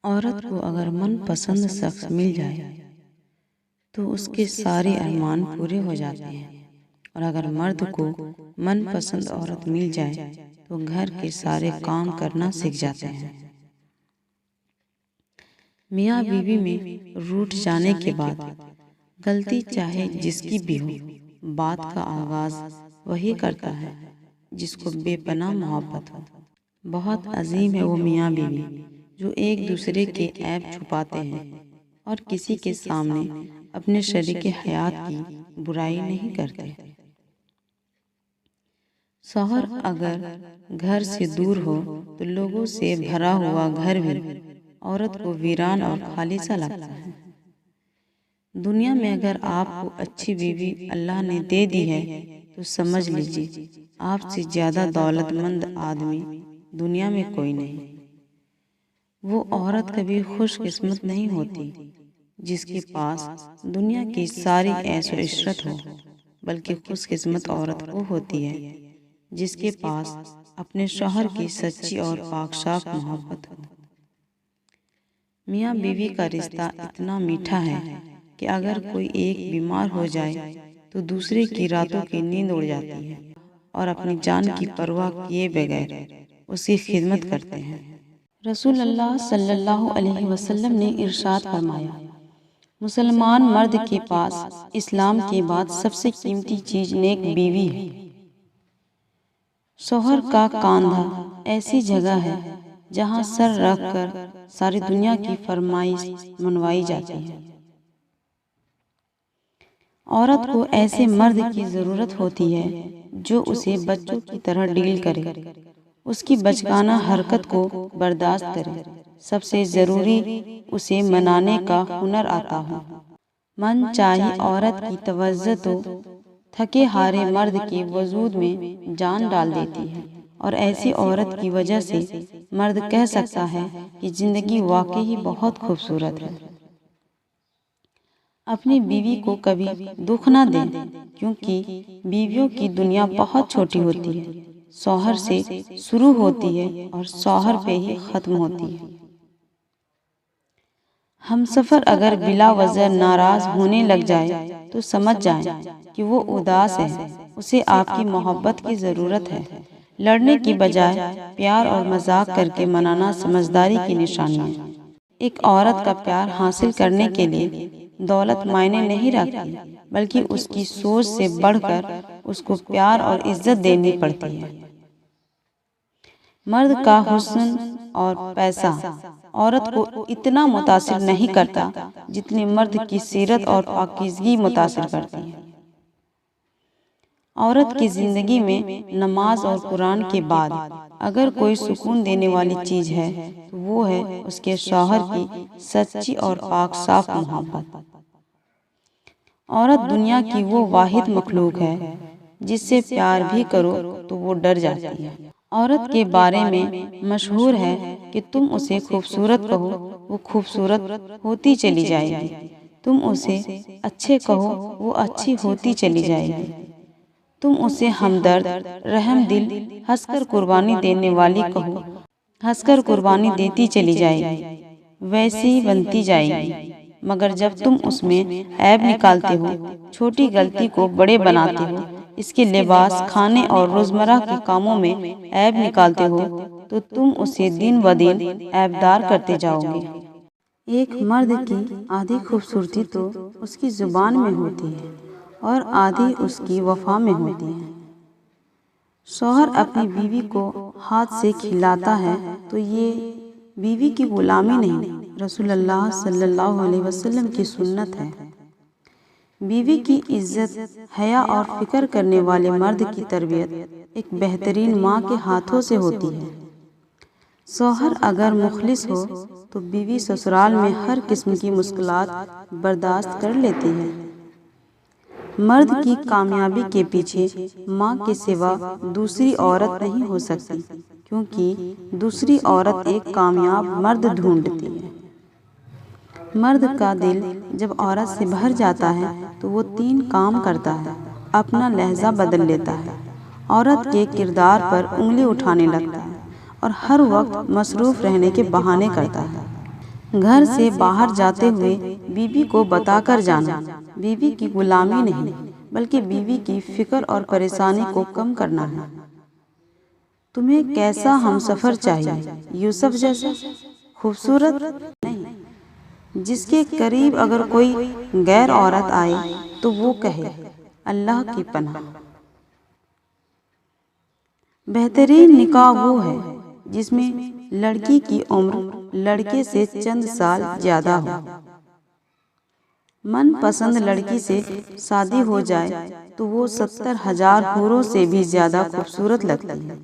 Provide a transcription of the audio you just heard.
عورت کو اگر من پسند شخص مل جائے تو اس کے سارے ارمان پورے ہو جاتے ہیں، اور اگر مرد کو من پسند عورت مل جائے تو گھر کے سارے کام کرنا سیکھ جاتے ہیں۔ میاں بیوی میں روٹھ جانے کے بعد غلطی چاہے جس کی بھی ہو، بات کا آغاز وہی کرتا ہے جس کو بے پناہ محبت ہو۔ بہت عظیم ہے وہ میاں بیوی جو ایک دوسرے کے عیب چھپاتے ہیں اور کسی کے سامنے اپنے شریک حیات کی برائی نہیں کرتے۔ شوہر اگر گھر سے دور ہو تو لوگوں سے بھرا ہوا گھر بھی عورت کو ویران اور خالی سا لگتا ہے۔ دنیا میں اگر آپ کو اچھی بیوی اللہ نے دے دی ہے تو سمجھ لیجیے آپ سے زیادہ دولت مند آدمی دنیا میں کوئی نہیں۔ وہ عورت کبھی خوش قسمت نہیں ہوتی جس کے پاس دنیا کی ساری عیش و عشرت ہو، بلکہ خوش قسمت عورت وہ ہوتی ہے جس کے پاس اپنے شوہر کی سچی اور پاک صاف محبت ہو۔ میاں بیوی کا رشتہ اتنا میٹھا ہے کہ اگر کوئی ایک بیمار ہو جائے تو دوسرے کی راتوں کی نیند اڑ جاتی ہے اور اپنی جان کی پرواہ کیے بغیر اس کی خدمت کرتے ہیں۔ رسول اللہ صلی اللہ علیہ وسلم نے ارشاد فرمایا، مسلمان مرد کے پاس اسلام کے بعد سب سے قیمتی چیز نیک بیوی ہے۔ شوہر کا کاندھا ایسی جگہ ہے جہاں سر رکھ کر ساری دنیا کی فرمائش منوائی جاتی ہے۔ عورت کو ایسے مرد کی ضرورت ہوتی ہے جو اسے بچوں کی طرح ڈیل کرے، اس کی بچگانہ حرکت کو برداشت کرے، سب سے ضروری اسے منانے کا ہنر آتا ہو۔ من چاہی عورت کی توجہ تو تھکے ہارے مرد کے وجود میں جان ڈال دیتی ہے، اور ایسی عورت کی وجہ سے مرد کہہ سکتا ہے کہ زندگی واقعی بہت خوبصورت ہے۔ اپنی بیوی کو کبھی دکھ نہ دیں، کیونکہ بیویوں کی دنیا بہت چھوٹی ہوتی ہے، شوہر سے شروع ہوتی ہے اور شوہر پہ ہی ختم ہوتی ہے۔ ہم سفر اگر بلا وجہ ناراض ہونے لگ جائے تو سمجھ جائیں کہ وہ اداس ہے، اسے آپ کی محبت کی ضرورت ہے۔ لڑنے کی بجائے پیار اور مذاق کر کے منانا سمجھداری کی نشانی ہے۔ ایک عورت کا پیار حاصل کرنے کے لیے دولت معنی نہیں رکھتی، بلکہ اس کی سوچ سے بڑھ کر اس کو پیار اور عزت دینی پڑتی ہے۔ مرد کا حسن اور پیسہ عورت کو اتنا متاثر نہیں کرتا جتنی مرد کی سیرت اور پاکیزگی متاثر کرتی ہے۔ عورت کی زندگی میں نماز اور قرآن کے بعد اگر کوئی سکون دینے والی چیز ہے تو وہ ہے اس کے شوہر کی سچی اور پاک صاف محبت۔ عورت دنیا کی وہ واحد مخلوق ہے جس سے پیار بھی کرو تو وہ ڈر جاتی ہے۔ عورت کے بارے میں مشہور ہے کہ تم اسے خوبصورت کہو وہ خوبصورت ہوتی چلی جائے گی، تم اسے اچھے کہو وہ اچھی ہوتی چلی جائے گی، تم اسے ہمدرد، رحم دل، ہنس کر قربانی دینے والی کہو، ہنس کر قربانی دیتی چلی جائے گی، ویسی بنتی جائے گی۔ مگر جب تم اس میں عیب نکالتے ہو، چھوٹی غلطی کو بڑے بناتے ہو، اس کے لباس، کھانے اور روزمرہ کے کاموں میں عیب نکالتے ہو تو تم اسے دن بدن عیبدار کرتے جاؤ گے۔ ایک مرد کی آدھی خوبصورتی تو اس کی زبان میں ہوتی ہے اور آدھی اس کی وفا میں ہوتی ہے۔ شوہر اپنی بیوی کو ہاتھ سے کھلاتا ہے تو یہ بیوی کی غلامی نہیں، رسول اللہ صلی اللہ علیہ وسلم کی سنت ہے۔ بیوی کی عزت، حیا اور فکر کرنے والے مرد کی تربیت ایک بہترین ماں کے ہاتھوں سے ہوتی ہے۔ شوہر اگر مخلص ہو تو بیوی سسرال میں ہر قسم کی مشکلات برداشت کر لیتی ہے۔ مرد کی کامیابی کے پیچھے ماں کے سوا دوسری عورت نہیں ہو سکتی، کیونکہ دوسری عورت ایک کامیاب مرد ڈھونڈتی ہے۔ مرد کا دل جب عورت سے بھر جاتا ہے تو وہ 3 کام کرتا ہے۔ اپنا لہجہ بدل لیتا ہے، عورت کے کردار پر انگلی اٹھانے لگتا ہے اور ہر وقت مصروف رہنے کے بہانے کرتا ہے۔ گھر سے باہر جاتے ہوئے بیوی کو بتا کر جانا، بیوی کی غلامی نہیں بلکہ بیوی کی فکر اور پریشانی کو کم کرنا ہے۔ تمہیں کیسا ہمسفر چاہیے؟ یوسف جیسا خوبصورت نہیں، جس کے قریب اگر کوئی غیر عورت آئے تو وہ کہے اللہ کی پناہ۔ بہترین نکاح وہ ہے جس میں لڑکی کی عمر لڑکے سے چند سال زیادہ ہو۔ من پسند لڑکی سے شادی ہو جائے تو وہ 70,000 حوروں سے بھی زیادہ خوبصورت لگتی ہے۔